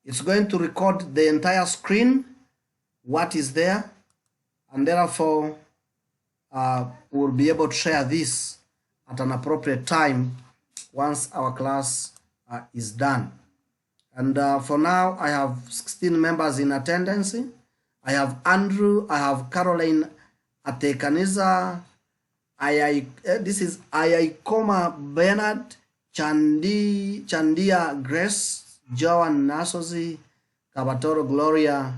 It's going to record the entire screen, what is there, and therefore we'll be able to share this at an appropriate time once our class is done. And for now, I have 16 members in attendance. I have Andrew, I have Caroline Atekaniza, this is Ayaikoma Bernard, Chandia Grace, Joan Nasozi, Kabatoro Gloria,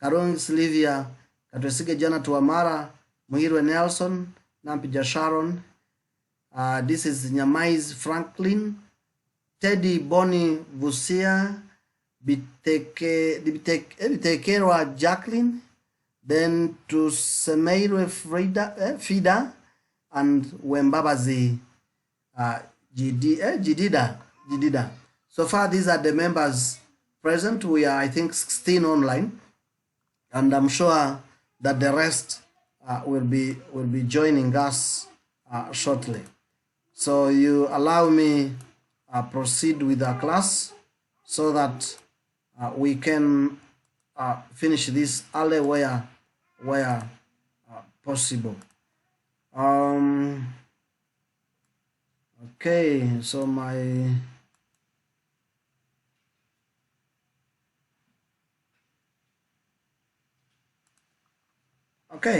Karung Silvia, Katresige Jana Tuamara, Muhirwe Nelson, Nampija Sharon, this is Nyamais Franklin, Teddy Bonnie Vusia, Bitekerwa Jacqueline, then to Semeirwe Fida, and Wembabazi Jidida. So far, these are the members present. We are, I think, 16 online, and I'm sure that the rest will be joining us shortly. So you allow me proceed with our class so that we can finish this early where possible. Okay, so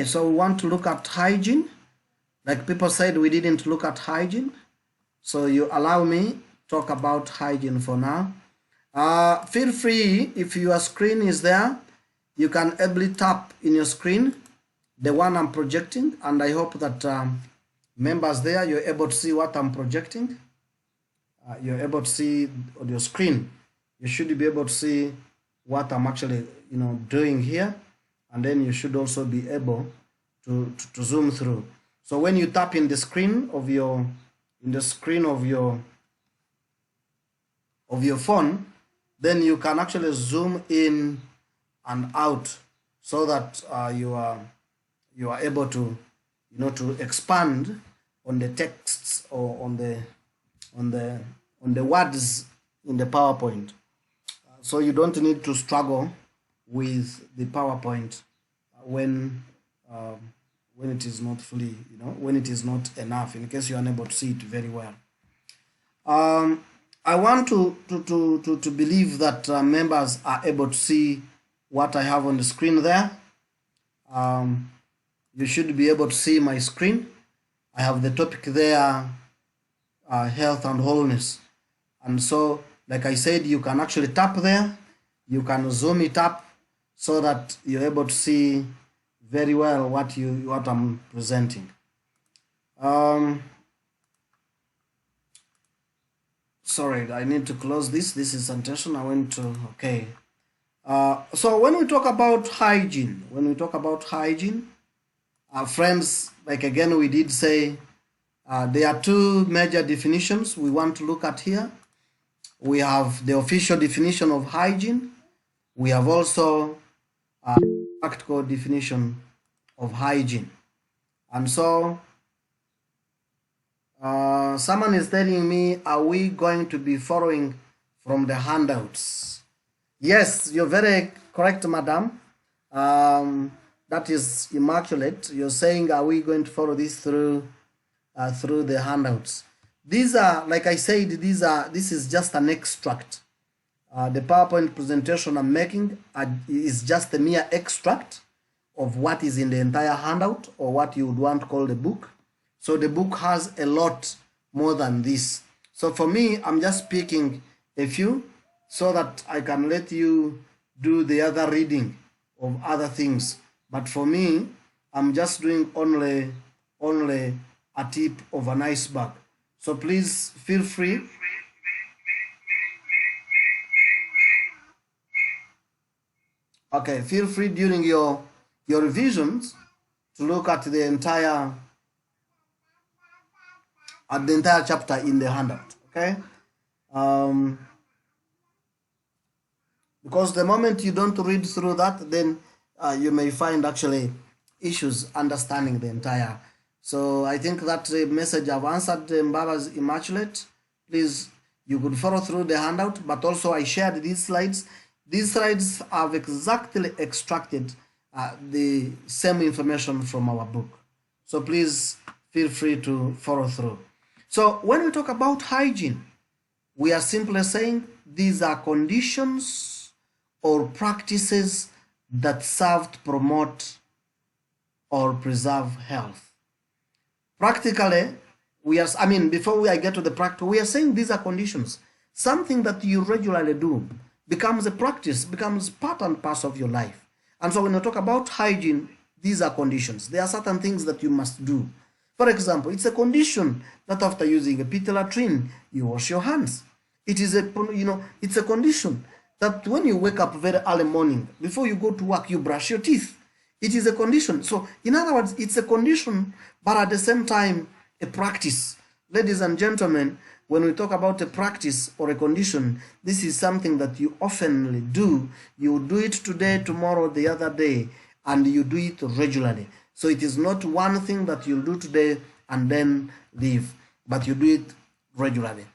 so we want to look at hygiene. Like people said, we didn't look at hygiene. So you allow me talk about hygiene for now. Feel free, if your screen is there, you can ably tap in your screen, the one I'm projecting, and I hope that members there, you're able to see what I'm projecting. You're able to see on your screen. You should be able to see what I'm actually, doing here, and then you should also be able to zoom through. So when you tap in the screen of your phone, then you can actually zoom in and out so that you are able to to expand on the texts or on the words in the PowerPoint. So you don't need to struggle with the PowerPoint when it is not fully, when it is not enough, in case you are unable to see it very well. I want to believe that members are able to see what I have on the screen there. You should be able to see my screen. I have the topic there, health and wholeness. And so, like I said, you can actually tap there. You can zoom it up so that you're able to see very well what I'm presenting. Sorry, I need to close this. This is intention. I went to, okay. So when we talk about hygiene, friends, like again, we did say there are two major definitions we want to look at here. We have the official definition of hygiene. We have also a practical definition of hygiene. And so someone is telling me, are we going to be following from the handouts? Yes, you're very correct, madam. That is immaculate. You're saying, are we going to follow this through the handouts? These are, like I said, this is just an extract. The PowerPoint presentation I'm making is just a mere extract of what is in the entire handout, or what you would want to call the book. So the book has a lot more than this. So for me, I'm just picking a few so that I can let you do the other reading of other things. But for me, I'm just doing only a tip of an iceberg. So please feel free. Okay, feel free during your revisions to look at the entire chapter in the handout. Okay, because the moment you don't read through that, then you may find actually issues understanding the entire. So I think that message I've answered Mbaba's Immaculate. Please, you could follow through the handout, but also I shared these slides These slides have exactly extracted the same information from our book. So please feel free to follow through. So when we talk about hygiene, we are simply saying these are conditions or practices that serve to promote or preserve health. Practically, before I get to the practical, we are saying these are conditions. Something that you regularly do becomes a practice, becomes part and parcel of your life. And so when you talk about hygiene, these are conditions. There are certain things that you must do. For example, it's a condition that after using a pit latrine, you wash your hands. It's a condition that when you wake up very early morning, before you go to work, you brush your teeth. It is a condition. So in other words, it's a condition, but at the same time, a practice. Ladies and gentlemen, when we talk about a practice or a condition, this is something that you often do. You do it today, tomorrow, the other day, and you do it regularly. So it is not one thing that you'll do today and then leave, but you do it regularly.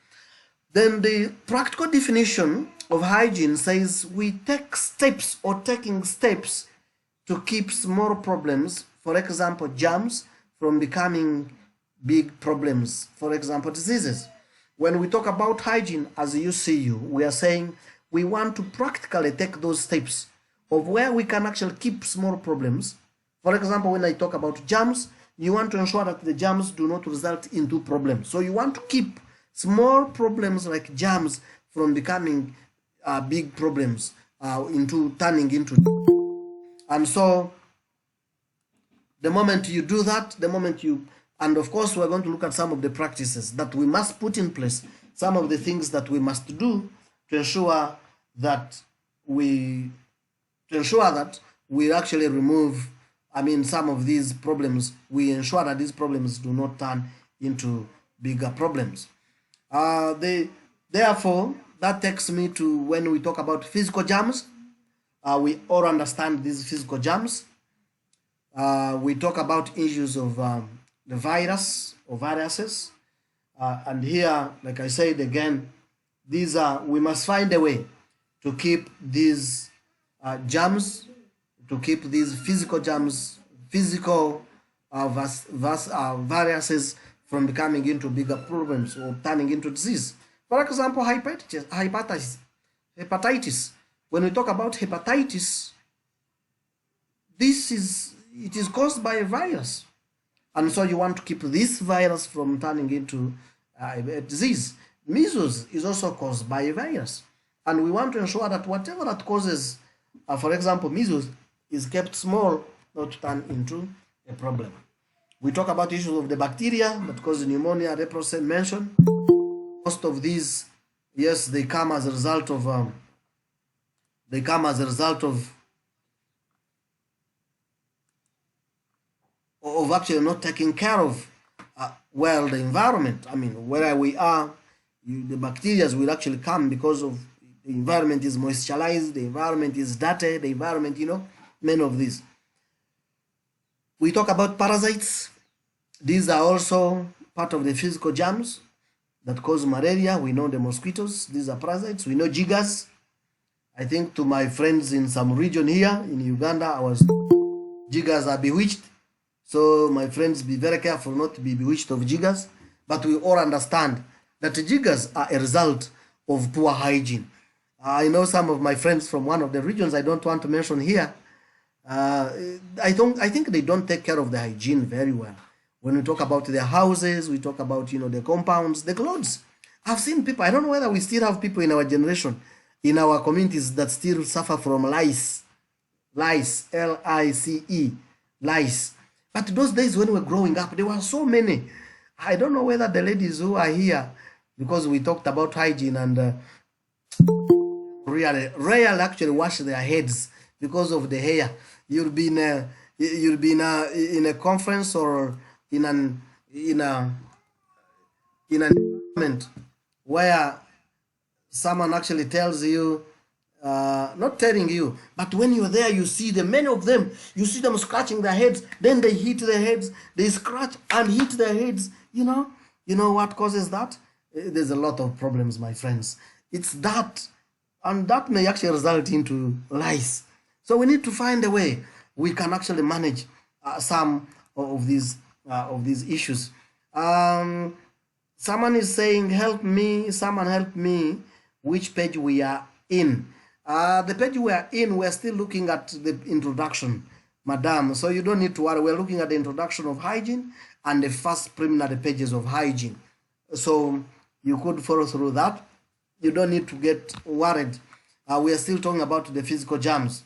Then the practical definition of hygiene says we take steps or taking steps to keep small problems, for example, germs, from becoming big problems, for example, diseases. When we talk about hygiene as UCU, we are saying we want to practically take those steps of where we can actually keep small problems. For example, when I talk about germs, you want to ensure that the germs do not result into problems. So you want to keep small problems like germs from becoming big problems, turning into. And so the moment you do that, and of course we're going to look at some of the practices that we must put in place, some of the things that we must do to ensure that we actually remove, some of these problems. We ensure that these problems do not turn into bigger problems. Therefore, that takes me to when we talk about physical germs. We all understand these physical germs. We talk about issues of the virus or viruses. And here, like I said again, we must find a way to keep these germs, to keep these physical germs, viruses from becoming into bigger problems or turning into disease. For example, hepatitis. When we talk about hepatitis, it is caused by a virus. And so you want to keep this virus from turning into a disease. Measles is also caused by a virus. And we want to ensure that whatever that causes, for example, measles, is kept small, not to turn into a problem. We talk about issues of the bacteria that cause pneumonia, leprosy mentioned. Most of these, yes, they come as a result of actually not taking care of the environment. Where we are, the bacteria will actually come because of the environment is moisturized, the environment is dirty, the environment, many of these. We talk about parasites. These are also part of the physical germs that cause malaria. We know the mosquitoes, these are parasites. We know jiggers. I think to my friends in some region here in Uganda, jiggers are bewitched. So my friends, be very careful not to be bewitched of jiggers. But we all understand that jiggers are a result of poor hygiene. I know some of my friends from one of the regions I don't want to mention here. I think they don't take care of the hygiene very well. When we talk about their houses, we talk about the compounds, the clothes. I've seen people. I don't know whether we still have people in our generation, in our communities, that still suffer from lice, lice, L-I-C-E, lice. But those days when we were growing up, there were so many. I don't know whether the ladies who are here, because we talked about hygiene and rarely actually wash their heads because of the hair. You'll be in a conference or in an environment where someone actually tells you, not telling you, but when you're there, you see many of them, you see them scratching their heads, then they hit their heads, they scratch and hit their heads. You know what causes that? There's a lot of problems, my friends. It's that and that may actually result into lice. So we need to find a way we can actually manage some of these issues. Someone is saying, help me, someone help me, which page we are in. The page we are in, we're still looking at the introduction, madam. So you don't need to worry. We're looking at the introduction of hygiene and the first preliminary pages of hygiene. So you could follow through that. You don't need to get worried. We are still talking about the physical germs.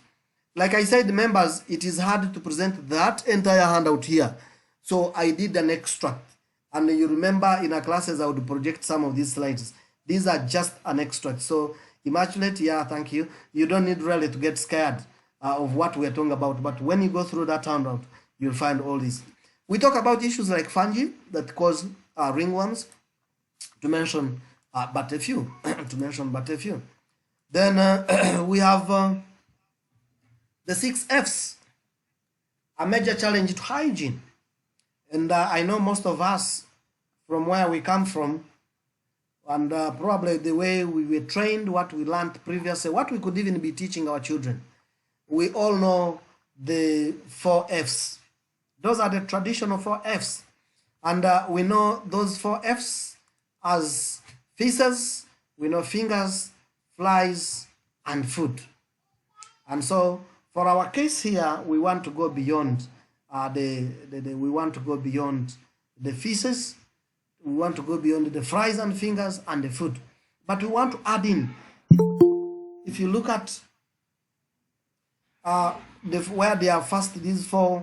Like I said, members, it is hard to present that entire handout here. So I did an extract. And you remember in our classes, I would project some of these slides. These are just an extract. So Immaculate, yeah, thank you. You don't need really to get scared of what we're talking about. But when you go through that handout, you'll find all this. We talk about issues like fungi that cause ringworms, to mention but a few. To mention but a few. Then we have the 6 F's, a major challenge to hygiene. And I know most of us, from where we come from, and probably the way we were trained, what we learned previously, what we could even be teaching our children, we all know the 4 F's. Those are the traditional 4 F's. And we know those 4 F's as feces, we know fingers, flies, and food. And so for our case here, we want to go beyond we want to go beyond the feces, we want to go beyond the flies and fingers and the food. But we want to add in, if you look at where they are first, these 4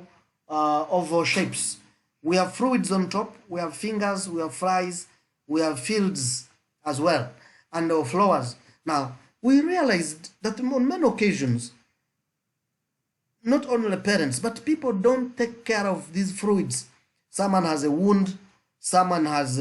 oval shapes, we have fluids on top, we have fingers, we have flies, we have fields as well, and flowers. Now, we realized that on many occasions, not only parents, but people don't take care of these fluids. Someone has a wound, someone has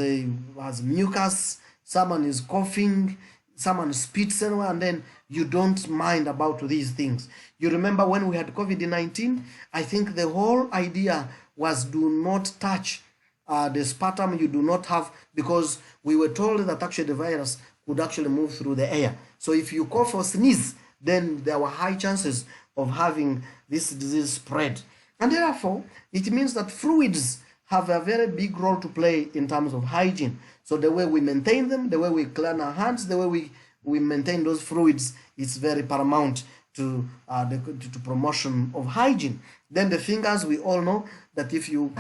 mucus, someone is coughing, someone spits anywhere, and then you don't mind about these things. You remember when we had COVID-19, I think the whole idea was do not touch the sputum you do not have, because we were told that actually the virus could actually move through the air. So if you cough or sneeze, then there were high chances of having this disease spread. And therefore, it means that fluids have a very big role to play in terms of hygiene. So the way we maintain them, the way we clean our hands, the way we maintain those fluids is very paramount to promotion of hygiene. Then the fingers, we all know that if you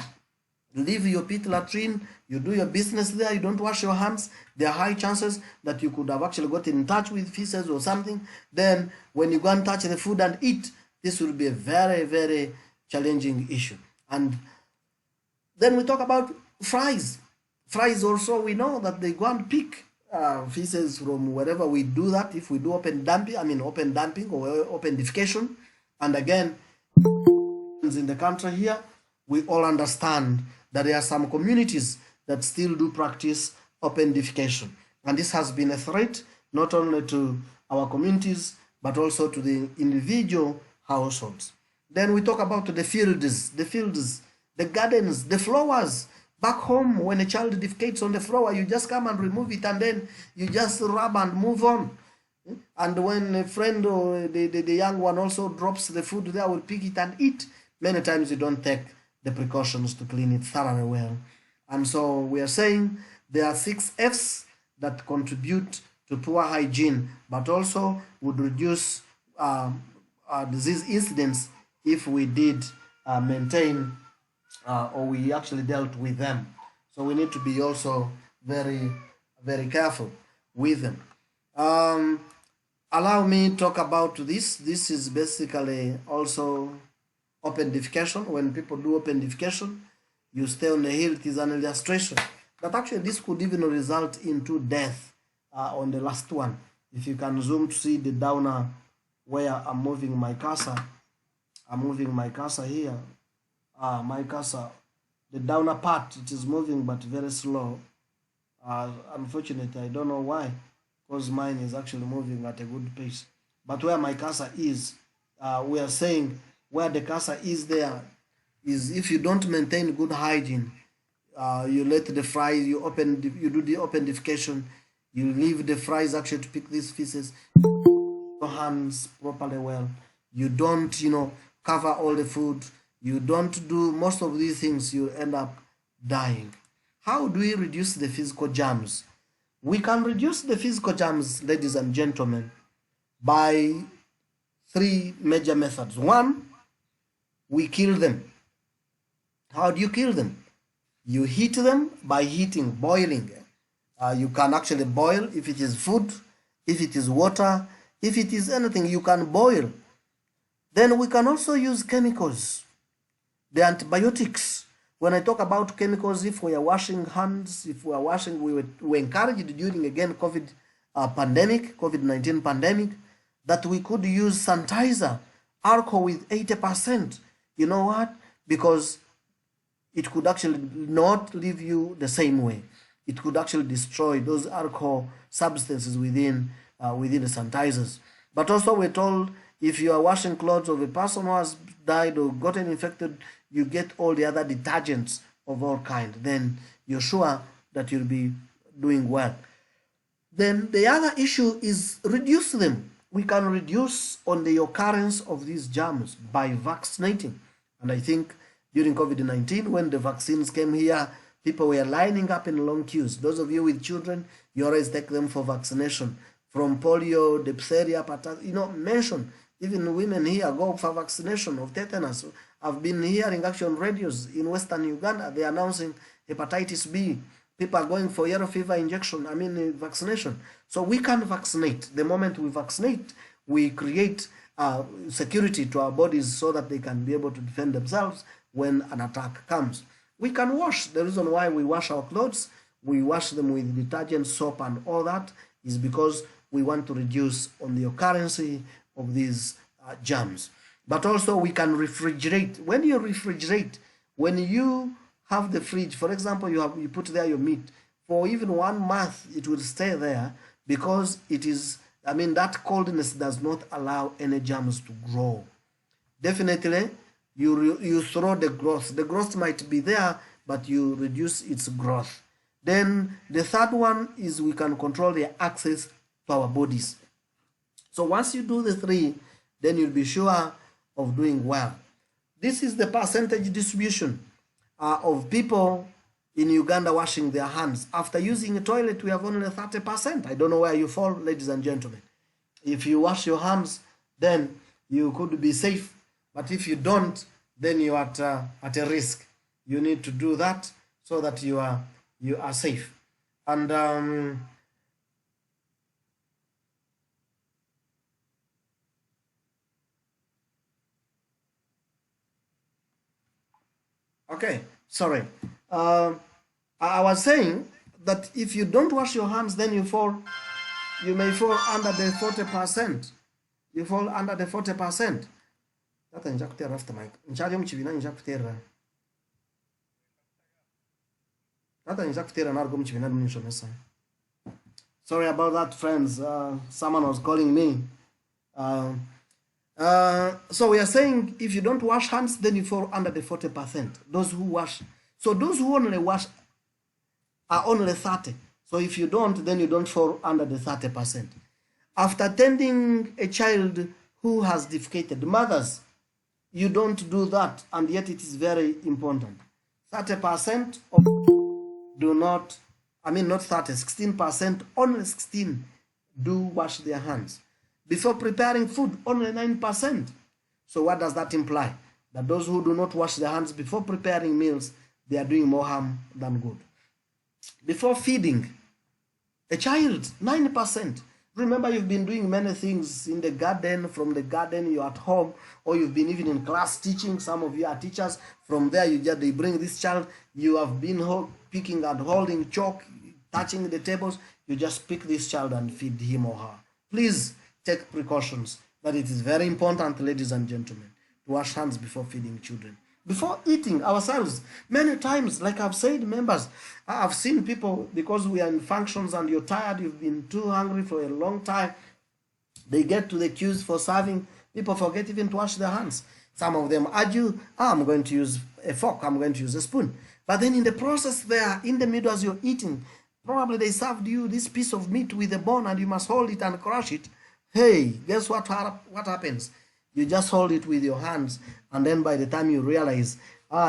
leave your pit latrine, you do your business there, you don't wash your hands, there are high chances that you could have actually gotten in touch with feces or something. Then when you go and touch the food and eat, this will be a very, very challenging issue. And then we talk about flies. Flies also, we know that they go and pick feces from wherever we do that. If we do open dumping or open defecation. And again, in the country here, we all understand that there are some communities that still do practice open defecation. And this has been a threat not only to our communities, but also to the individual households. Then we talk about the fields, the gardens, the flowers. Back home, when a child defecates on the floor, you just come and remove it, and then you just rub and move on. And when a friend or the young one also drops the food there, will pick it and eat. Many times you don't take the precautions to clean it thoroughly well. And so we are saying there are 6 F's that contribute to poor hygiene, but also would reduce disease incidence if we did maintain or we actually dealt with them. So we need to be also very, very careful with them. Allow me to talk about this. This is basically also open defecation. When people do open defecation, you stay on the hill. It is an illustration that actually this could even result into death on the last one. If you can zoom to see the downer where I'm moving my cursor. I'm moving my cursor here. My cursor, the downer part, it is moving but very slow. Unfortunately, I don't know why, because mine is actually moving at a good pace. But where my cursor is, we are saying where the cursor is there is if you don't maintain good hygiene, you let the flies, you do the open defecation, you leave the flies actually to pick these feces. your hands properly well, you don't, cover all the food, you don't do most of these things, you end up dying. How do we reduce the physical germs? We can reduce the physical germs, ladies and gentlemen, by three major methods. One, we kill them. How do you kill them? You heat them by heating, boiling. You can actually boil if it is food, if it is water, if it is anything, you can boil. Then we can also use chemicals, the antibiotics. When I talk about chemicals, if we are washing hands, if we are washing, we encouraged during again COVID-19 pandemic, that we could use sanitizer, alcohol with 80%. You know what? Because it could actually not leave you the same way. It could actually destroy those alcohol substances within the sanitizers. But also we're told if you are washing clothes of a person who has died or gotten infected, you get all the other detergents of all kind. Then you're sure that you'll be doing well. Then the other issue is reduce them. We can reduce on the occurrence of these germs by vaccinating. And I think during COVID-19, when the vaccines came here, people were lining up in long queues. Those of you with children, you always take them for vaccination. From polio, diphtheria, mention. Even women here go for vaccination of tetanus. I've been hearing actually on radios in Western Uganda, they're announcing hepatitis B. People are going for yellow fever vaccination. So we can vaccinate. The moment we vaccinate, we create security to our bodies so that they can be able to defend themselves when an attack comes. We can wash. The reason why we wash our clothes, we wash them with detergent, soap, and all that is because we want to reduce on the occurrence of these germs. But also we can refrigerate. When you refrigerate, when you have the fridge, for example, you put there your meat, for even 1 month, it will stay there because it is, that coldness does not allow any germs to grow. Definitely, you throw the growth. The growth might be there, but you reduce its growth. Then the third one is we can control the access to our bodies. So once you do the three, then you'll be sure of doing well. This is the percentage distribution of people in Uganda washing their hands. After using a toilet, we have only 30%. I don't know where you fall, ladies and gentlemen. If you wash your hands, then you could be safe. But if you don't, then you are at a risk. You need to do that so that you are safe. And okay, sorry. I was saying that if you don't wash your hands, then you may fall under the 40%. You fall under the 40%. Tata nja kutera after mic. Nchali mchibina nja kutera. Tata nja kutera nargo mchibina mnishomesa. Sorry about that, friends. Someone was calling me. So we are saying if you don't wash hands, then you fall under the 40%. Those who wash. So those who only wash are only 30. So if you don't, then you don't fall under the 30%. After tending a child who has defecated, mothers, you don't do that, and yet it is very important. 30% of do not, not 30, 16%, only 16 do wash their hands. Before preparing food, only 9%. So what does that imply? That those who do not wash their hands before preparing meals, they are doing more harm than good. Before feeding a child, 9%. Remember, you've been doing many things in the garden. From the garden, you're at home, or you've been even in class teaching. Some of you are teachers. From there, they bring this child. You have been picking and holding chalk, touching the tables. You just pick this child and feed him or her. Please take precautions. That it is very important, ladies and gentlemen, to wash hands before feeding children. Before eating ourselves, many times, like I've said, members, I've seen people, because we are in functions and you're tired, you've been too hungry for a long time, they get to the queues for serving, people forget even to wash their hands. Some of them argue, I'm going to use a fork, I'm going to use a spoon. But then in the process there, in the middle as you're eating, probably they served you this piece of meat with a bone and you must hold it and crush it. Hey, guess what happens? You just hold it with your hands, and then by the time you realize,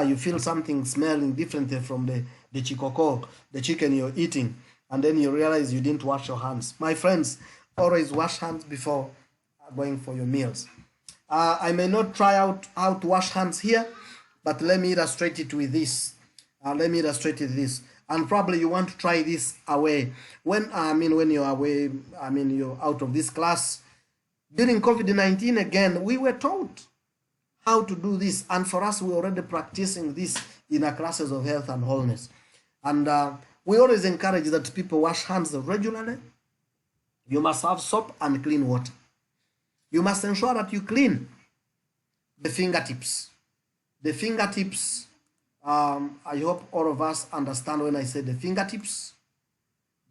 you feel something smelling different from the chikoko, the chicken you're eating, and then you realize you didn't wash your hands. My friends, always wash hands before going for your meals. I may not try out how to wash hands here, but let me illustrate it with this. Let me illustrate it with this. And probably you want to try this away. When you're away, you're out of this class. During COVID-19, again, we were taught how to do this. And for us, we're already practicing this in our classes of health and wholeness. And we always encourage that people wash hands regularly. You must have soap and clean water. You must ensure that you clean the fingertips. The fingertips, I hope all of us understand when I say the fingertips.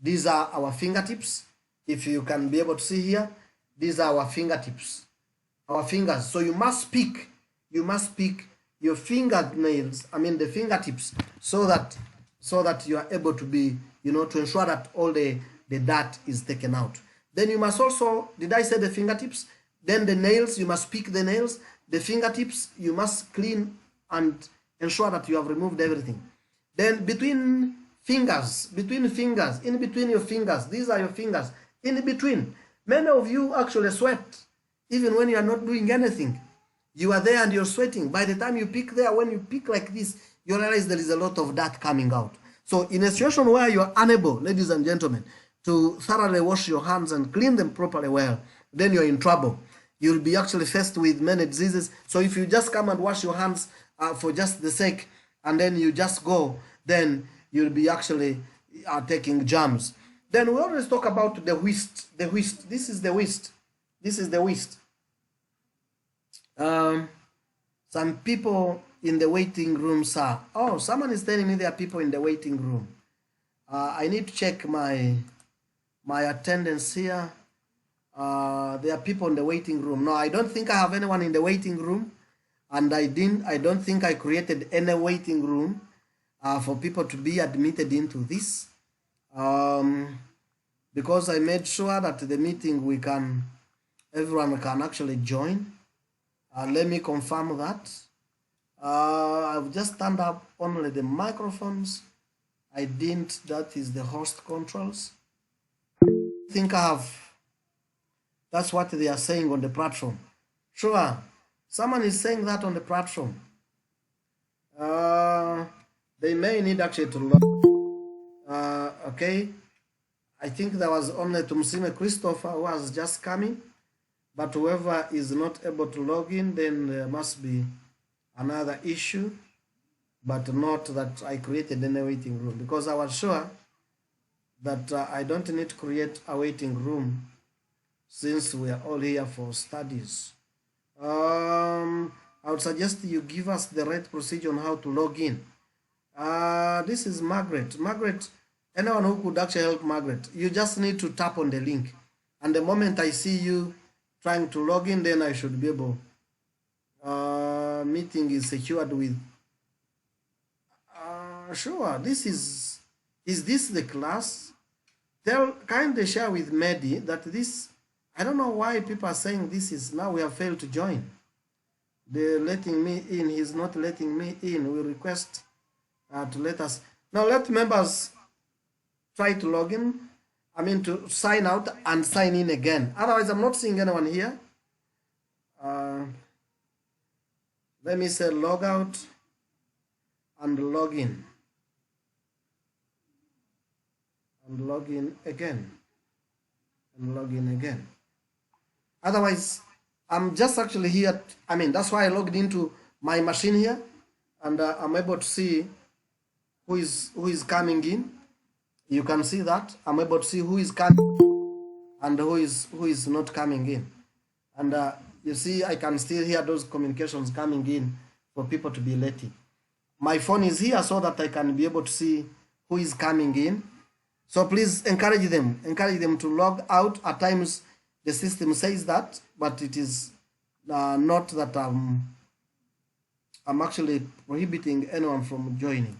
These are our fingertips. If you can be able to see here, these are our fingertips, our fingers. So you must pick your fingernails, the fingertips, so that you are able to be, to ensure that all the dirt is taken out. Then you must also, did I say the fingertips? Then the nails, you must pick the nails. The fingertips, you must clean and ensure that you have removed everything. Then between fingers, in between your fingers, these are your fingers, in between. Many of you actually sweat, even when you are not doing anything. You are there and you're sweating. By the time you pick there, when you pick like this, you realize there is a lot of dirt coming out. So in a situation where you are unable, ladies and gentlemen, to thoroughly wash your hands and clean them properly well, then you're in trouble. You'll be actually faced with many diseases. So if you just come and wash your hands for just the sake, and then you just go, then you'll be actually taking germs. Then we always talk about the whist. This is the whist. Some people in the waiting room, sir. Oh, someone is telling me there are people in the waiting room. I need to check my attendance here. There are people in the waiting room. No, I don't think I have anyone in the waiting room, and I don't think I created any waiting room for people to be admitted into this. Because I made sure that the meeting everyone can actually join. Let me confirm that. I've just turned up only the microphones. That is the host controls. I think I have. That's what they are saying on the platform. Sure, someone is saying that on the platform. They may need actually to log. Okay. I think there was only Tumsime Christopher who was just coming. But whoever is not able to log in, then there must be another issue. But not that I created any waiting room. Because I was sure that I don't need to create a waiting room, since we are all here for studies. I would suggest you give us the right procedure on how to log in. This is Margaret. Margaret, anyone who could actually help Margaret, you just need to tap on the link. And the moment I see you trying to log in, then I should be able. Meeting is secured with. Sure, is this the class? Kindly share with Mehdi that this. I don't know why people are saying this is now we have failed to join. They're letting me in. He's not letting me in. We request to let us. Now let members try to log in. To sign out and sign in again. Otherwise, I'm not seeing anyone here. Let me say log out and log in. And log in again. And log in again. Otherwise, I'm just actually here. That's why I logged into my machine here, and I'm able to see who is coming in. You can see that I'm able to see who is coming and who is not coming in, and you see I can still hear those communications coming in for people to be letting. My phone is here so that I can be able to see who is coming in. So please encourage them to log out. At times the system says that, but it is not that I'm actually prohibiting anyone from joining.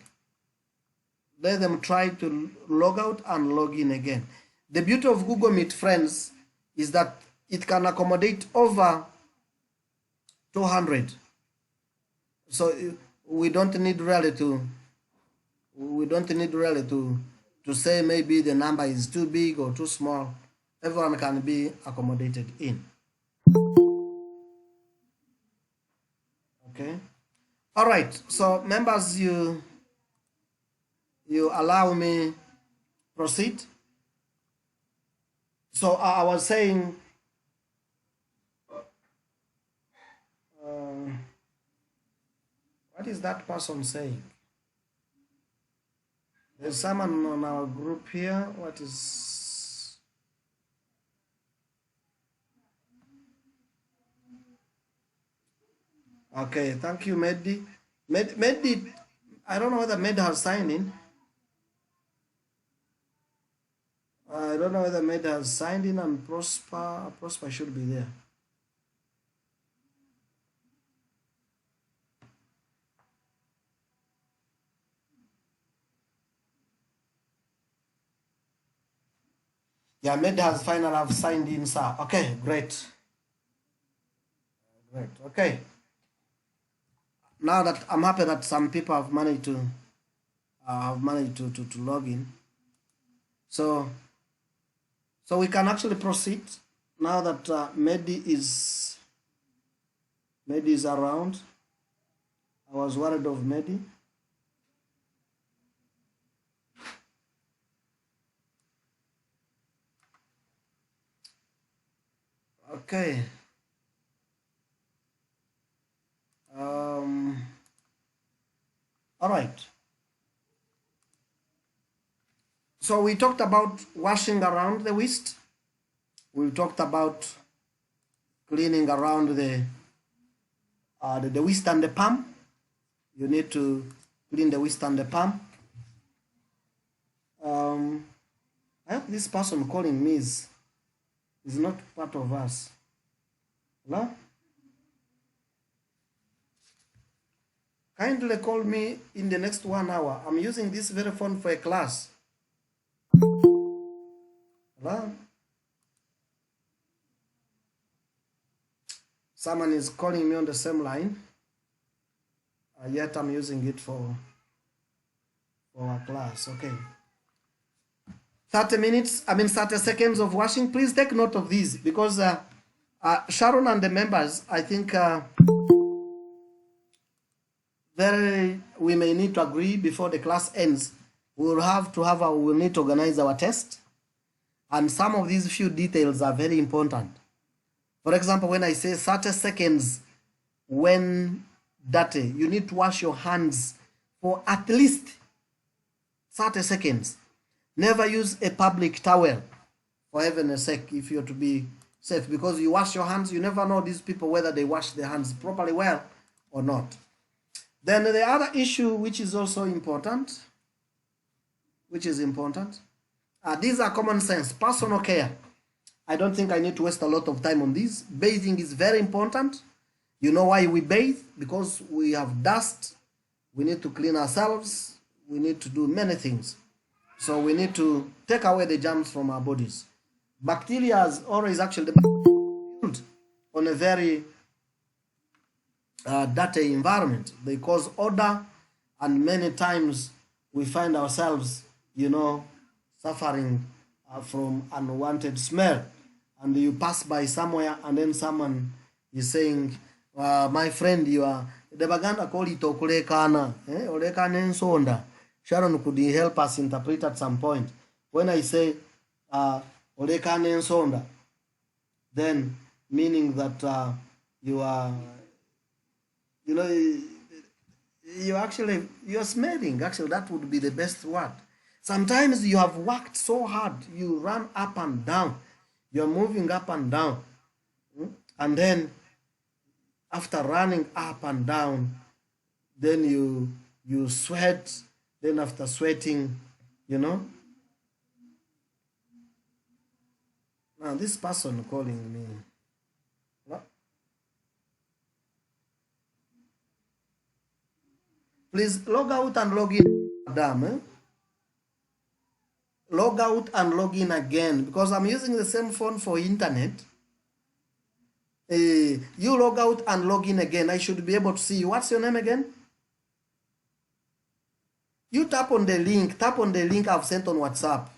Let them try to log out and log in again. The beauty of Google Meet, friends, is that it can accommodate over 200. So we don't need really to say maybe the number is too big or too small. Everyone can be accommodated in. Okay. All right. So members, you allow me proceed. So I was saying, what is that person saying? There's someone on our group here. What is... Okay, thank you, Mehdi. Mehdi, I don't know whether Mehdi has signed in. I don't know whether Mehdi has signed in, and Prosper should be there. Yeah, Mehdi has finally have signed in, sir. Okay, great. Great. Okay. Now that I'm happy that some people have managed to log in. So we can actually proceed now that Mehdi is around. I was worried of Mehdi. Okay. All right. So we talked about washing around the waist. We talked about cleaning around the waist and the palm. You need to clean the waist and the palm. I hope this person calling me is not part of us. Hello? Kindly call me in the next 1 hour. I'm using this very phone for a class. Hello? Someone is calling me on the same line. Yet I'm using it for our class. Okay. 30 seconds of washing. Please take note of these because Sharon and the members, I think we may need to agree before the class ends. We'll need to organize our test. And some of these few details are very important. For example, when I say 30 seconds when dirty, you need to wash your hands for at least 30 seconds. Never use a public towel, for heaven's sake, if you're to be safe, because you wash your hands, you never know these people whether they wash their hands properly well or not. Then the other issue which is also important, these are common sense, personal care. I don't think I need to waste a lot of time on this. Bathing is very important. You know why we bathe? Because we have dust. We need to clean ourselves. We need to do many things. So we need to take away the germs from our bodies. Bacteria is always actually built on a very dirty environment. They cause odor, and many times we find ourselves, suffering from unwanted smell. And you pass by somewhere, and then someone is saying, my friend, you are the baganda call it okulekana, olekana ensonda. Sharon, could you help us interpret at some point? When I say olekana ensonda, then meaning that you are, you're smelling. Actually, that would be the best word. Sometimes you have worked so hard, you run up and down, you're moving up and down, and then after running up and down, then you sweat, then after sweating, Now this person calling me. What? Please log out and log in, madam. Log out and log in again, because I'm using the same phone for internet. You log out and log in again. I should be able to see you. What's your name again? You tap on the link. Tap on the link I've sent on WhatsApp.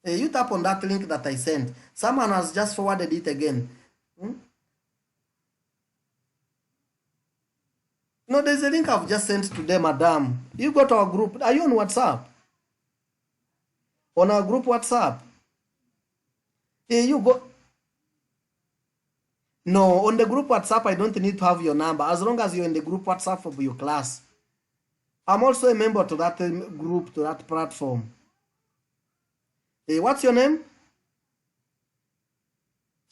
You tap on that link that I sent. Someone has just forwarded it again. No, there's a link I've just sent today, madam. You go to our group. Are you on WhatsApp? On our group WhatsApp? You go. No, on the group WhatsApp, I don't need to have your number. As long as you're in the group WhatsApp of your class. I'm also a member to that group, to that platform. What's your name?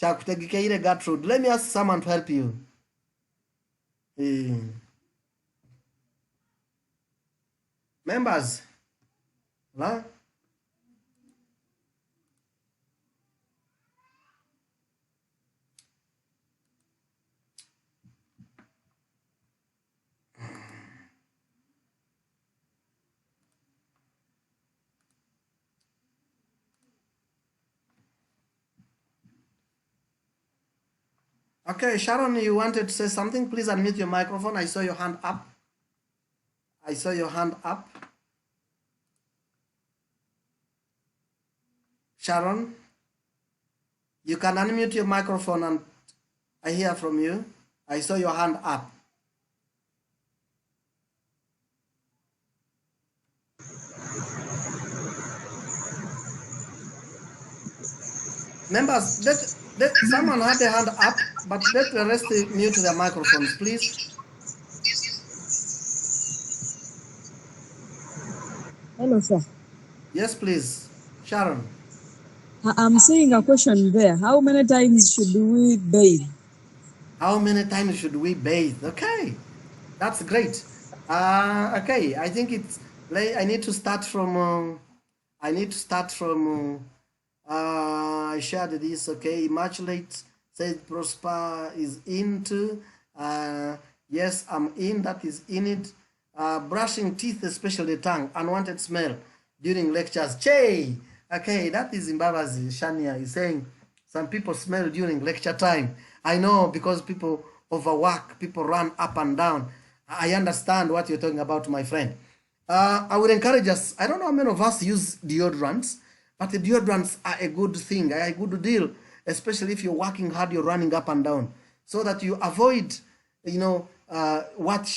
Chakutegikeire Gertrude. Let me ask someone to help you. Members. Huh? Okay, Sharon, you wanted to say something? Please unmute your microphone. I saw your hand up. I saw your hand up. Sharon, you can unmute your microphone and I hear from you. I saw your hand up. Members, let someone had a hand up, but let the rest mute their microphones, please. Hello, sir. Yes, please. Sharon. I'm seeing a question there. How many times should we bathe? How many times should we bathe? Okay, that's great. Okay, I think it's. I need to start from. I shared this. Okay, Immaculate said Prosper is into. Yes, I'm in. That is in it. Brushing teeth, especially tongue, unwanted smell during lectures. Che. Okay, that is Imbabazi. Shania is saying some people smell during lecture time. I know, because people overwork, people run up and down. I understand what you're talking about, my friend. I would encourage us. I don't know how many of us use deodorants, but the deodorants are a good thing, a good deal, especially if you're working hard, you're running up and down, so that you avoid, what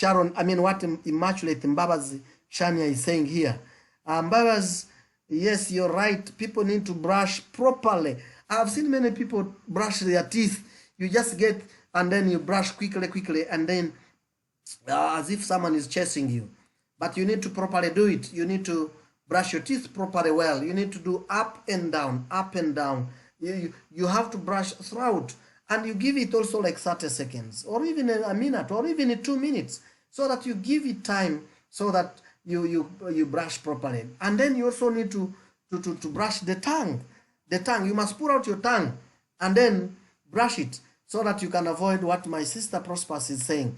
Immaculate Mbabazi Shania is saying here. Mbabaz, yes, you're right. People need to brush properly. I've seen many people brush their teeth. You just get, and then you brush quickly, and then as if someone is chasing you. But you need to properly do it. You need to brush your teeth properly well. You need to do up and down, up and down. You have to brush throughout. And you give it also like 30 seconds, or even a minute, or even 2 minutes, so that you give it time, so that you brush properly. And then you also need to brush the tongue. The tongue, you must pull out your tongue and then brush it, so that you can avoid what my sister Prosper is saying.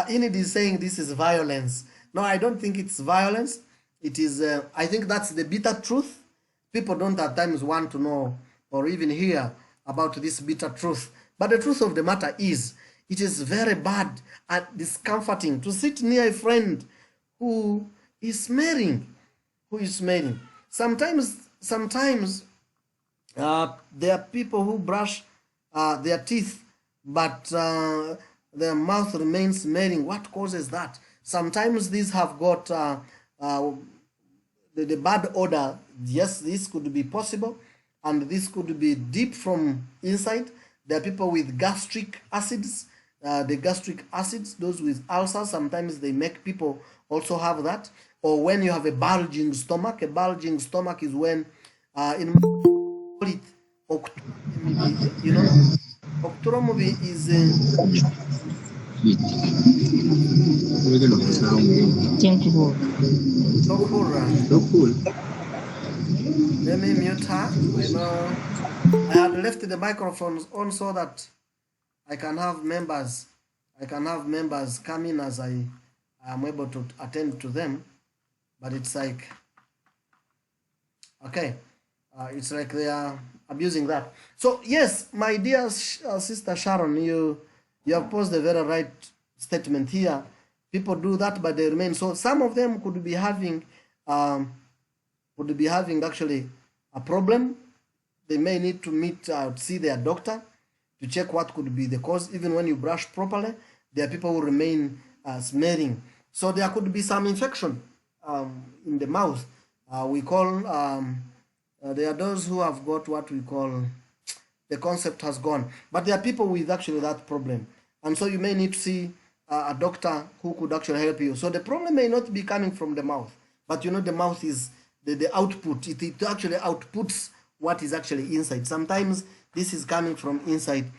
Enid is saying this is violence. No, I don't think it's violence. It is, I think that's the bitter truth. People don't at times want to know or even hear about this bitter truth. But the truth of the matter is, it is very bad and discomforting to sit near a friend who is smelling. Sometimes there are people who brush their teeth, but their mouth remains smelling. What causes that? Sometimes these have got the bad odor. Yes, this could be possible, and this could be deep from inside. There are people with gastric acids. The gastric acids, those with ulcers, sometimes they make people also have that. Or when you have a bulging stomach is when in it, octoromobi is let me mute her. I know I had left the microphones on so that I can have members come in as I am able to attend to them. But it's like, okay, it's like they are abusing that. So yes, my dear sister Sharon, you have posed a very right statement here. People do that, but they remain. So some of them could be having actually a problem. They may need to see their doctor to check what could be the cause. Even when you brush properly, there are people who remain smearing. So there could be some infection in the mouth. We call there are those who have got what we call, the concept has gone, but there are people with actually that problem, and so you may need to see a doctor who could actually help you. So the problem may not be coming from the mouth, but the mouth is the output. It actually outputs what is actually inside. Sometimes this is coming from inside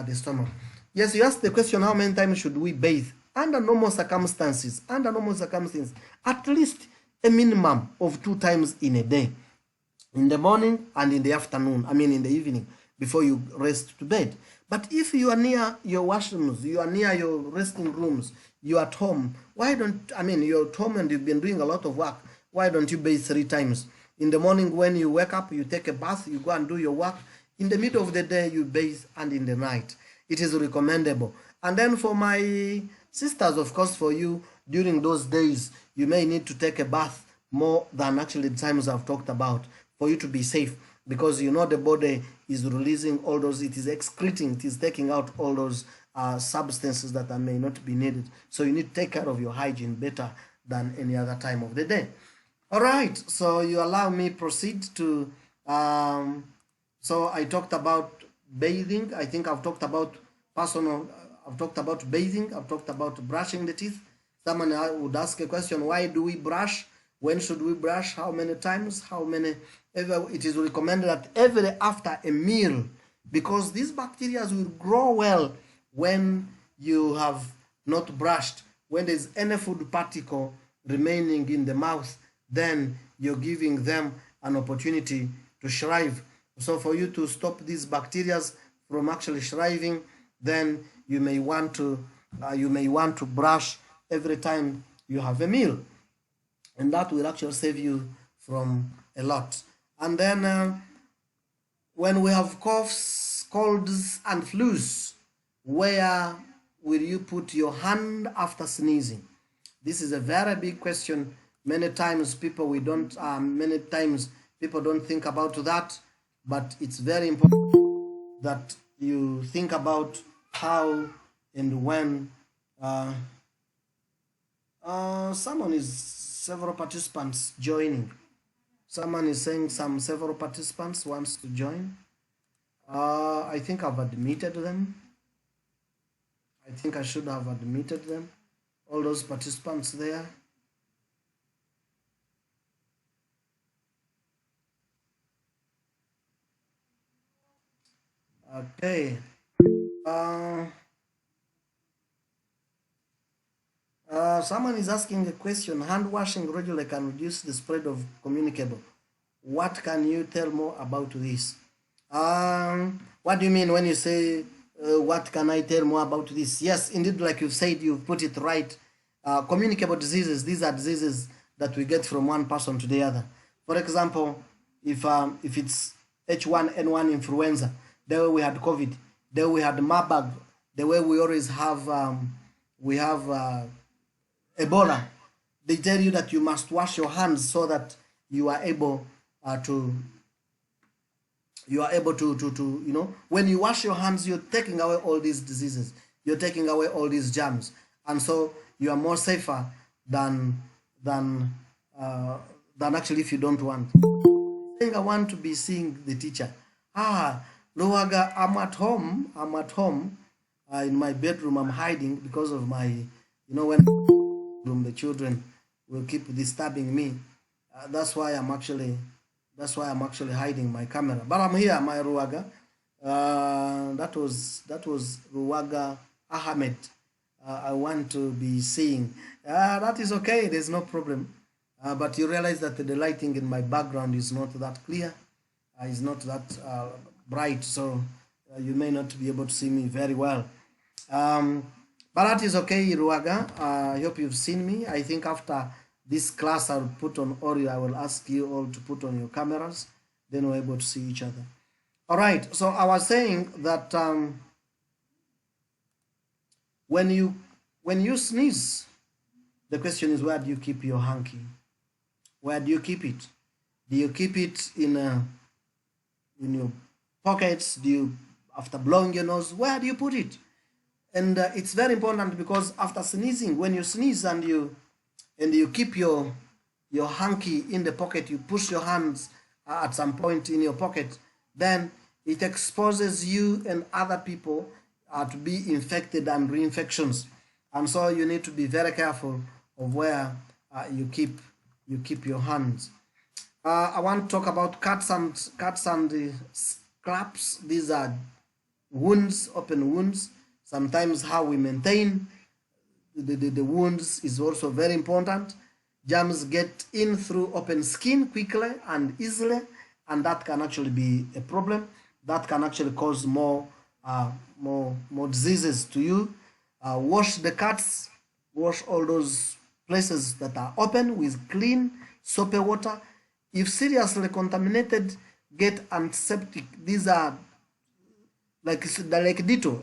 the stomach. Yes, you asked the question, how many times should we bathe? Under normal circumstances, at least a minimum of 2 times in a day, in the morning and in the afternoon, in the evening, before you rest to bed. But if you are near your washrooms, you are near your resting rooms, you're at home, why don't, you're at home and you've been doing a lot of work, why don't you bathe 3 times? In the morning when you wake up, you take a bath, you go and do your work. In the middle of the day, you bathe, and in the night. It is recommendable. And then for my sisters, of course, for you, during those days, you may need to take a bath more than actually the times I've talked about, for you to be safe, because the body is releasing all those, it is excreting, it is taking out all those substances that may not be needed. So you need to take care of your hygiene better than any other time of the day. All right, so you allow me proceed to, so I talked about bathing. I think I've talked about I've talked about bathing, I've talked about brushing the teeth. Someone would ask a question, why do we brush? When should we brush? How many times? It is recommended that after a meal, because these bacteria will grow well when you have not brushed. When there's any food particle remaining in the mouth, then you're giving them an opportunity to thrive. So for you to stop these bacteria from actually thriving, then you may want to brush every time you have a meal, and that will actually save you from a lot. And then when we have coughs, colds, and flus, where will you put your hand after sneezing? This is a very big question. Many times people don't think about that, but it's very important that you think about how and when. Several participants joining. Someone is saying several participants wants to join. I think I've admitted them. I think I should have admitted them. All those participants there. Okay. Someone is asking a question. Hand washing regularly can reduce the spread of communicable. What can you tell more about this? What do you mean when you say, what can I tell more about this? Yes, indeed, like you've said, you've put it right. Communicable diseases, these are diseases that we get from one person to the other. For example, if it's H1N1 influenza, the way we had COVID, the way we had Marburg, the way we always have, Ebola, they tell you that you must wash your hands so that you are able to when you wash your hands, you're taking away all these diseases, you're taking away all these germs, and so you are more safer than actually if you don't want. I think I want to be seeing the teacher. Luaga, I'm at home in my bedroom. I'm hiding because of my, when the children will keep disturbing me. That's why I'm actually hiding my camera. But I'm here, my Ruaga. That was Ruaga Ahmed. I want to be seeing. That is okay. There's no problem. But you realize that the lighting in my background is not that clear. It's not that bright, so you may not be able to see me very well. But that is okay, Ruaga. I hope you've seen me. I think after this class I'll put on audio. I will ask you all to put on your cameras. Then we're able to see each other. All right, so I was saying that when you sneeze, the question is, where do you keep your hanky? Where do you keep it? Do you keep it in your pockets? Do you, after blowing your nose, where do you put it? And it's very important, because after sneezing, when you sneeze and you keep your hanky in the pocket, you push your hands at some point in your pocket, then it exposes you and other people to be infected and reinfections. And so you need to be very careful of where you keep your hands. I want to talk about cuts and scraps. These are wounds, open wounds. Sometimes how we maintain the wounds is also very important. Germs get in through open skin quickly and easily, and that can actually be a problem. That can actually cause more diseases to you. Wash the cuts, wash all those places that are open with clean soapy water. If seriously contaminated, get antiseptic. These are like Dettol.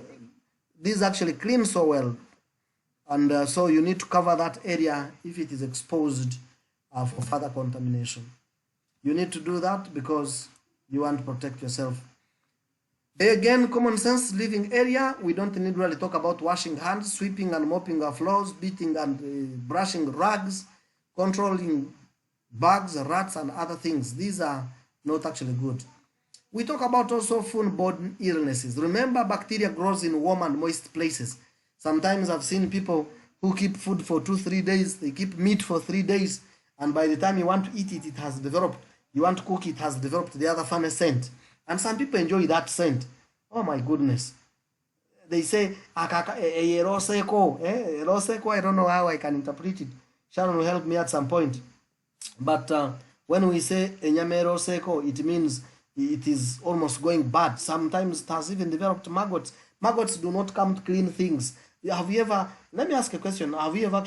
These actually clean so well, and so you need to cover that area if it is exposed for further contamination. You need to do that because you want to protect yourself. Again, common sense living area. We don't need really talk about washing hands, sweeping and mopping our floors, beating and brushing rugs, controlling bugs, rats, and other things. These are not actually good. We talk about also foodborne illnesses. Remember, bacteria grows in warm and moist places. Sometimes I've seen people who keep food for 2-3 days. They keep meat for 3 days, and by the time you want to eat it, it has developed. You want to cook it, has developed the other funny scent. And some people enjoy that scent. Oh my goodness. They say, eroseko. Eroseko, I don't know how I can interpret it. Sharon will help me at some point. But when we say enyame eroseko, it means it is almost going bad. Sometimes it has even developed maggots. Maggots do not come to clean things. Have you ever, let me ask a question. Have you ever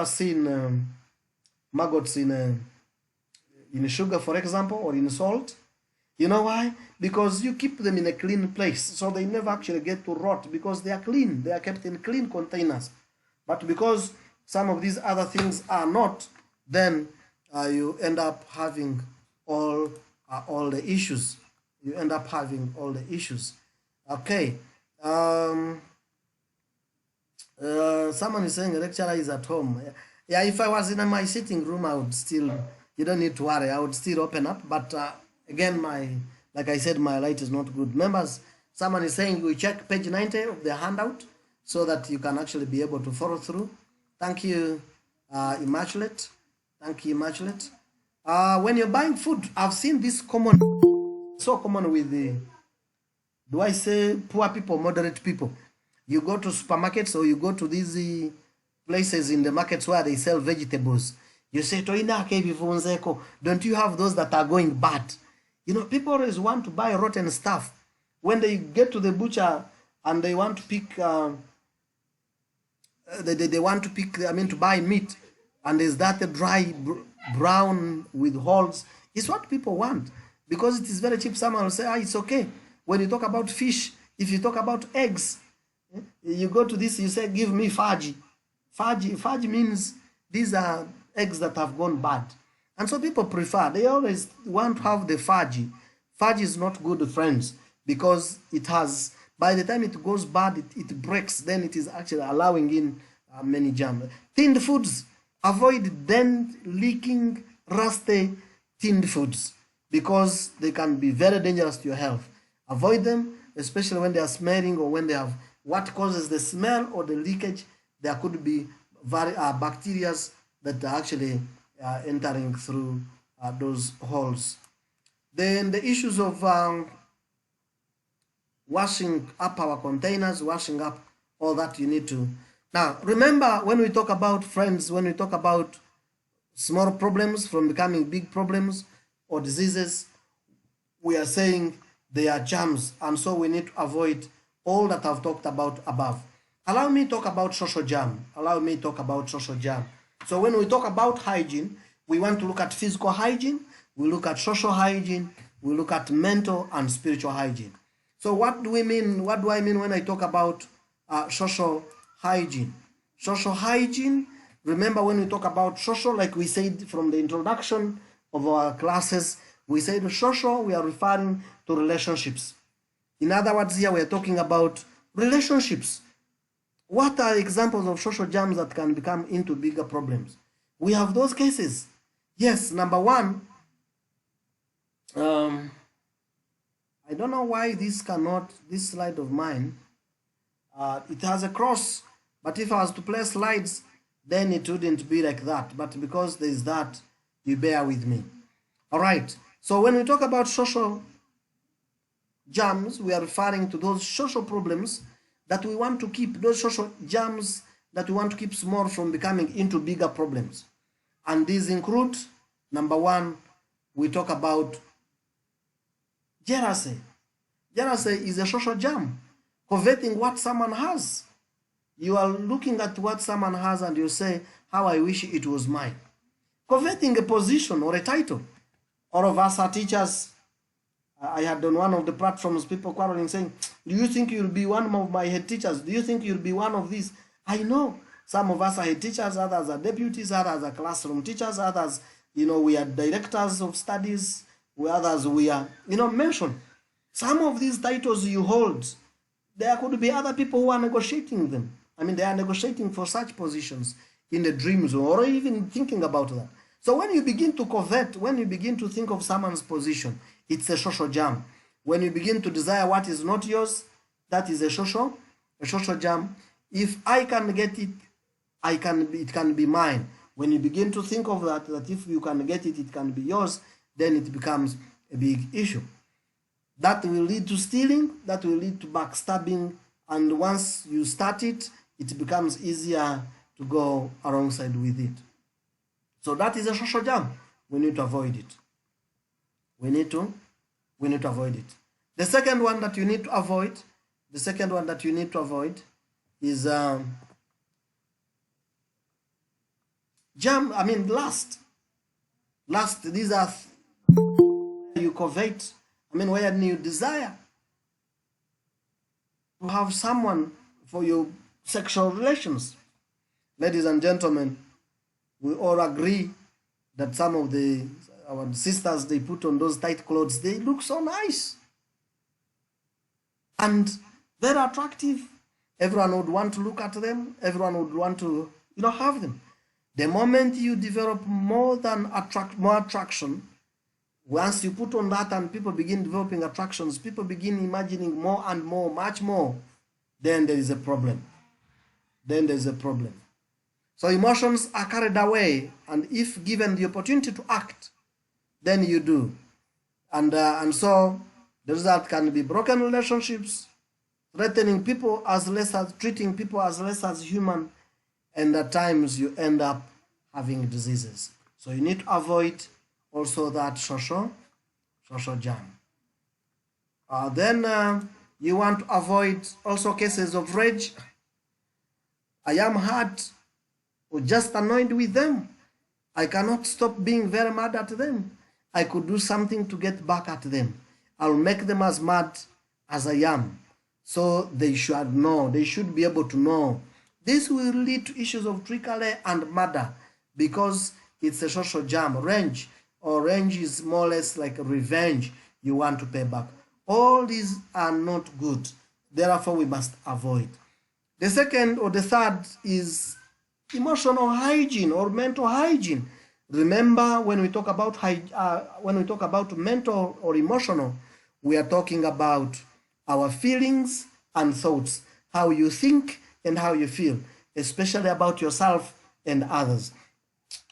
seen maggots in sugar, for example, or in salt? You know why? Because you keep them in a clean place, so they never actually get to rot, because they are clean. They are kept in clean containers. But because some of these other things are not, then you end up having all the issues. You end up having all the issues. Okay. Someone is saying a lecturer is at home. Yeah, if I was in my sitting room, I would still, you don't need to worry, I would still open up. But again, like I said, my light is not good. Members, someone is saying we check page 90 of the handout so that you can actually be able to follow through. Thank you, Immaculate. Thank you, Immaculate. When you're buying food, I've seen this so common with the, do I say poor people, moderate people? You go to supermarkets or you go to these places in the markets where they sell vegetables. You say, don't you have those that are going bad? You know, people always want to buy rotten stuff. When they get to the butcher and they want to pick, they want to pick, to buy meat, and there's that dry brown with holes. It's what people want because it is very cheap. Someone will say, it's okay. When you talk about fish, if you talk about eggs, you go to this, you say, give me fudge. Fudge means these are eggs that have gone bad. And so people prefer, they always want to have the fudge. Fudge is not good, friends, because it has, by the time it goes bad, it breaks, then it is actually allowing in many germs. Tinned foods, avoid dent, leaking, rusty tinned foods because they can be very dangerous to your health. Avoid them, especially when they are smelling or when they have what causes the smell or the leakage. There could be bacteria that are actually entering through those holes. Then the issues of washing up our containers, washing up all that you need to. Now, remember when we talk about, friends, when we talk about small problems from becoming big problems or diseases, we are saying they are germs, and so we need to avoid all that I've talked about above. Allow me to talk about social germ. So when we talk about hygiene, we want to look at physical hygiene, we look at social hygiene, we look at mental and spiritual hygiene. So what do we mean? What do I mean when I talk about social hygiene? Social hygiene, remember when we talk about social, like we said from the introduction of our classes, we said social, we are referring to relationships. In other words, here we are talking about relationships. What are examples of social germs that can become into bigger problems? We have those cases. Yes, number one, I don't know why this slide of mine, it has a cross, but if I was to play slides, then it wouldn't be like that. But because there is that, you bear with me. All right, so when we talk about social germs, we are referring to those social problems that we want to keep, those social germs that we want to keep small from becoming into bigger problems. And these include, number one, we talk about jealousy. Jealousy is a social germ, coveting what someone has. You are looking at what someone has and you say, how I wish it was mine. Coveting a position or a title. All of us are teachers. I had on one of the platforms people quarreling saying, do you think you'll be one of my head teachers? Do you think you'll be one of these? I know some of us are head teachers, others are deputies, others are classroom teachers, others, we are directors of studies, others we are, mentioned. Some of these titles you hold, there could be other people who are negotiating them. I mean, they are negotiating for such positions in the dream zone or even thinking about that. So when you begin to covet, when you begin to think of someone's position, it's a social germ. When you begin to desire what is not yours, that is a social germ. If I can get it, it can be mine. When you begin to think of that if you can get it, it can be yours, then it becomes a big issue. That will lead to stealing, that will lead to backstabbing, and once you start it, it becomes easier to go alongside with it. So that is a social germ. We need to avoid it. We need to avoid it. The second one that you need to avoid, is lust. Lust, these are you covet, where you desire to have someone for your sexual relations. Ladies and gentlemen, we all agree that some of our sisters, they put on those tight clothes, they look so nice and very attractive. Everyone would want to look at them. Everyone would want to, have them. The moment you develop more attraction, once you put on that and people begin developing attractions, people begin imagining more and more, much more, then there is a problem. So emotions are carried away, and if given the opportunity to act, then you do. And so the result can be broken relationships, treating people as less as human, and at times you end up having diseases. So you need to avoid also that social germ. Then you want to avoid also cases of rage. I am hurt or just annoyed with them. I cannot stop being very mad at them. I could do something to get back at them. I'll make them as mad as I am. So they should know, they should be able to know. This will lead to issues of trickery and murder because it's a social germ. Revenge is more or less like revenge. You want to pay back. All these are not good. Therefore, we must avoid. The second or the third is emotional hygiene or mental hygiene. Remember, when we talk about mental or emotional, we are talking about our feelings and thoughts, how you think and how you feel, especially about yourself and others.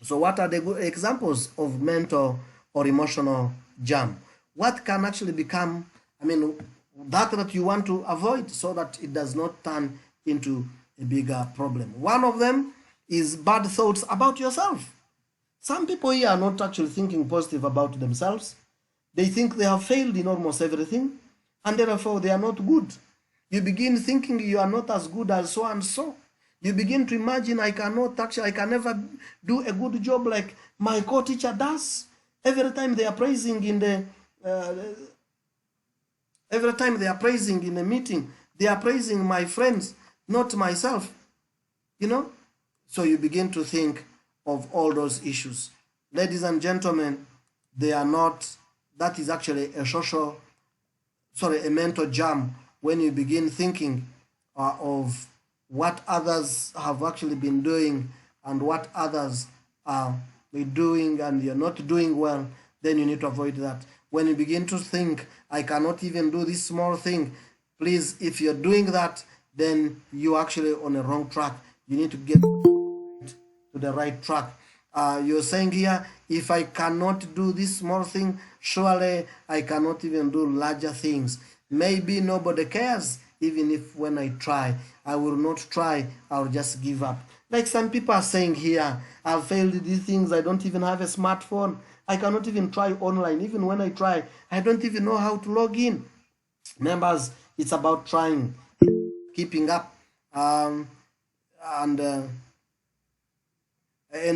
So what are the good examples of mental or emotional germ? What can actually become, that you want to avoid so that it does not turn into a bigger problem? One of them is bad thoughts about yourself. Some people here are not actually thinking positive about themselves. They think they have failed in almost everything, and therefore they are not good. You begin thinking you are not as good as so and so. You begin to imagine, I can never do a good job like my co-teacher does. Every time they are praising in the uh, every time they are praising in a meeting, they are praising my friends, not myself, you know. So you begin to think of all those issues. Ladies and gentlemen, they are not, that is actually a mental jam when you begin thinking of what others have actually been doing and what others are doing and you're not doing well. Then you need to avoid that. When you begin to think, I cannot even do this small thing, please, if you're doing that, then you're actually on a wrong track. You need to get to the right track. You're saying here, if I cannot do this small thing, surely I cannot even do larger things. Maybe nobody cares, even if when I try, I will not try, I'll just give up. Like some people are saying here, I've failed these things, I don't even have a smartphone, I cannot even try online. Even when I try, I don't even know how to log in. Members, it's about trying, keeping up, and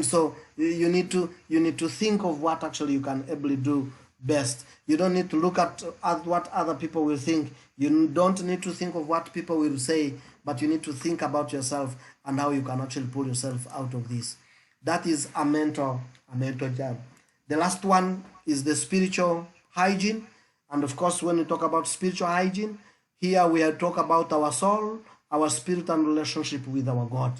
so you need to think of what actually you can ably do best. You don't need to look at what other people will think. You don't need to think of what people will say, but you need to think about yourself and how you can actually pull yourself out of this. That is a mental job. The last one is the spiritual hygiene. And of course, when we talk about spiritual hygiene, here we are talk about our soul, our spirit, and relationship with our God.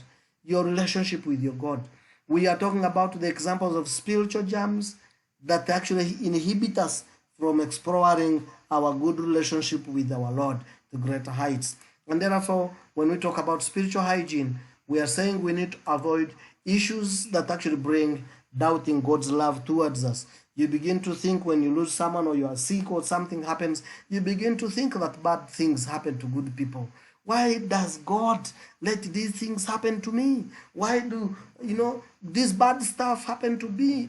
Your relationship with your God. We are talking about the examples of spiritual germs that actually inhibit us from exploring our good relationship with our Lord to greater heights. And therefore, when we talk about spiritual hygiene, we are saying we need to avoid issues that actually bring doubting God's love towards us. You begin to think when you lose someone or you are sick or something happens, you begin to think that bad things happen to good people. Why does God let these things happen to me? Why do, this bad stuff happen to me?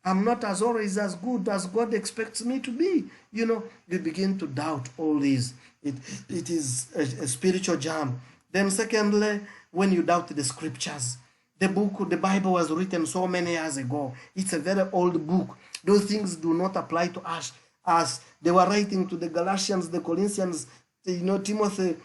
I'm not as always as good as God expects me to be. You begin to doubt all these. It is a spiritual jam. Then secondly, when you doubt the scriptures, the Bible was written so many years ago. It's a very old book. Those things do not apply to us. As they were writing to the Galatians, the Corinthians, Timothy.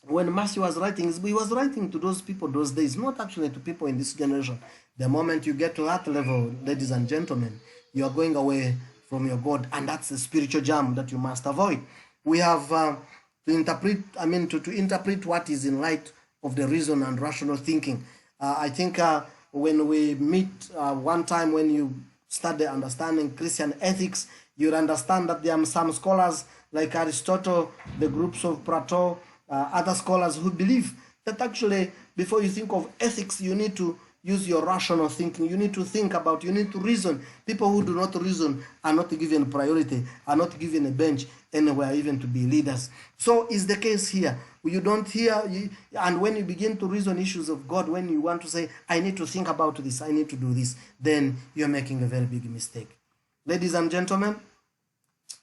When Matthew was writing, he was writing to those people those days, not actually to people in this generation. The moment you get to that level, ladies and gentlemen, you are going away from your God, and that's a spiritual jam that you must avoid. We have to interpret what is in light of the reason and rational thinking. I think when we meet one time, when you study understanding Christian ethics, you'll understand that there are some scholars like Aristotle, the groups of Plato, other scholars who believe that actually before you think of ethics, you need to use your rational thinking. You need to think about, you need to reason. People who do not reason are not given priority, are not given a bench anywhere even to be leaders. So is the case here. You don't hear, and when you begin to reason issues of God, when you want to say, I need to think about this, I need to do this, then you're making a very big mistake. Ladies and gentlemen,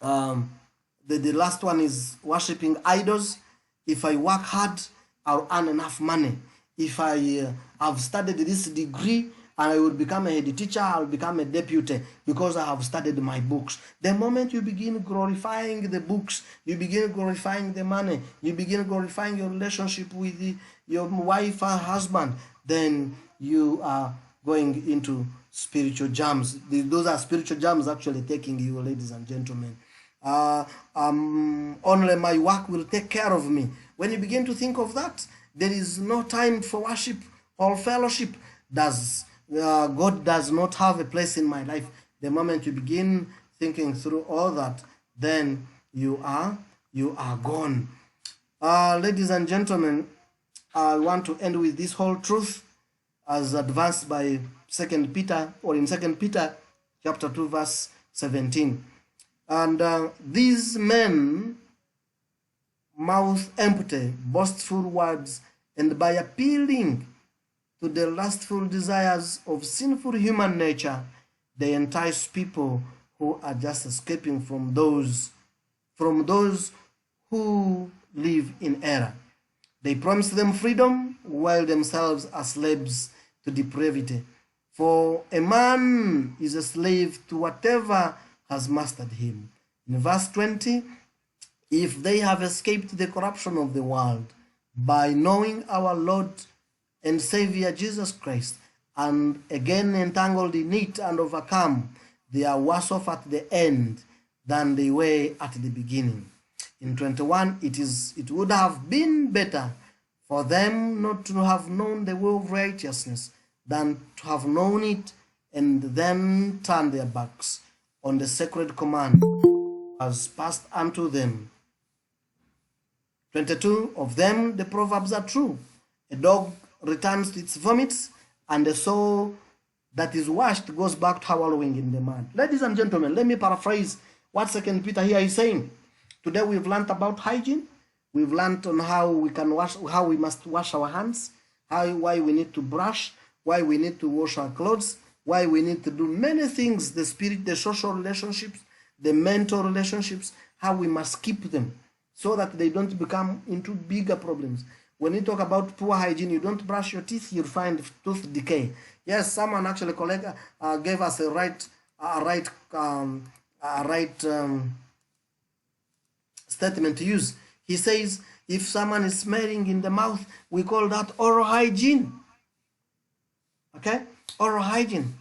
the last one is worshiping idols. If I work hard, I'll earn enough money. If I have studied this degree and I will become a head teacher, I'll become a deputy because I have studied my books. The moment you begin glorifying the books, you begin glorifying the money, you begin glorifying your relationship with your wife or husband, then you are going into spiritual jams. Those are spiritual jams actually taking you, ladies and gentlemen. Only my work will take care of me. When you begin to think of that, there is no time for worship or fellowship. God does not have a place in my life. The moment you begin thinking through all that, then you are gone. Ladies and gentlemen, I want to end with this whole truth as advanced by 2 Peter, or in 2 Peter chapter 2 verse 17. And these men mouth empty, boastful words, and by appealing to the lustful desires of sinful human nature, they entice people who are just escaping from those who live in error. They promise them freedom while themselves are slaves to depravity. For a man is a slave to whatever has mastered him. In verse 20, if they have escaped the corruption of the world by knowing our Lord and Savior Jesus Christ, and again entangled in it and overcome, they are worse off at the end than they were at the beginning. In 21, it would have been better for them not to have known the way of righteousness than to have known it and then turn their backs on the sacred command as passed unto them. 22, of them the proverbs are true. A dog returns to its vomits, and a soul that is washed goes back to wallowing in the mud. Ladies and gentlemen, let me paraphrase what 2 Peter here is saying. Today we've learned about hygiene. We've learned on how we must wash our hands, why we need to brush, why we need to wash our clothes, why we need to do many things, the spirit, the social relationships, the mental relationships, how we must keep them so that they don't become into bigger problems. When you talk about poor hygiene, you don't brush your teeth, you'll find tooth decay. Yes, someone actually gave us a right statement to use. He says, if someone is smelling in the mouth, we call that oral hygiene. Okay? Oral hygiene.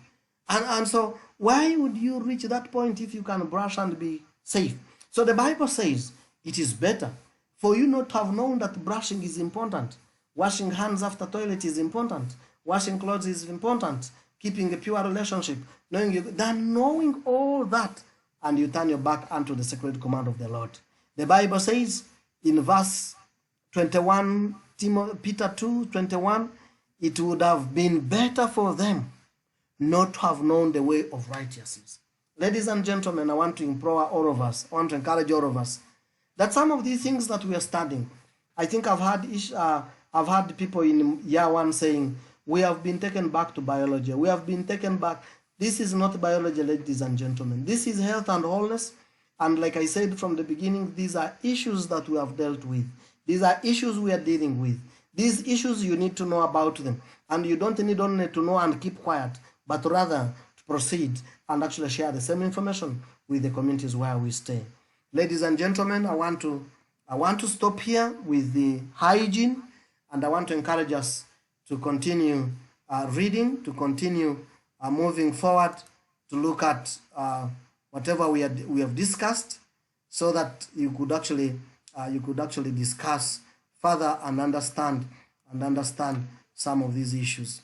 And so why would you reach that point if you can brush and be safe? So the Bible says it is better for you not to have known that brushing is important. Washing hands after toilet is important. Washing clothes is important. Keeping a pure relationship. Knowing all that, and you turn your back unto the sacred command of the Lord. The Bible says in verse 21, Peter 2:21, it would have been better for them not to have known the way of righteousness. Ladies and gentlemen, I want to implore all of us, I want to encourage all of us, that some of these things that we are studying, I think I've had people in year one saying, we have been taken back to biology. We have been taken back. This is not biology, ladies and gentlemen. This is health and wholeness. And like I said from the beginning, these are issues that we have dealt with. These are issues we are dealing with. These issues, you need to know about them. And you don't need only to know and keep quiet, but rather to proceed and actually share the same information with the communities where we stay. Ladies and gentlemen, I want to stop here with the hygiene, and I want to encourage us to continue reading, to continue moving forward, to look at whatever we have discussed, so that you could actually discuss further and understand some of these issues.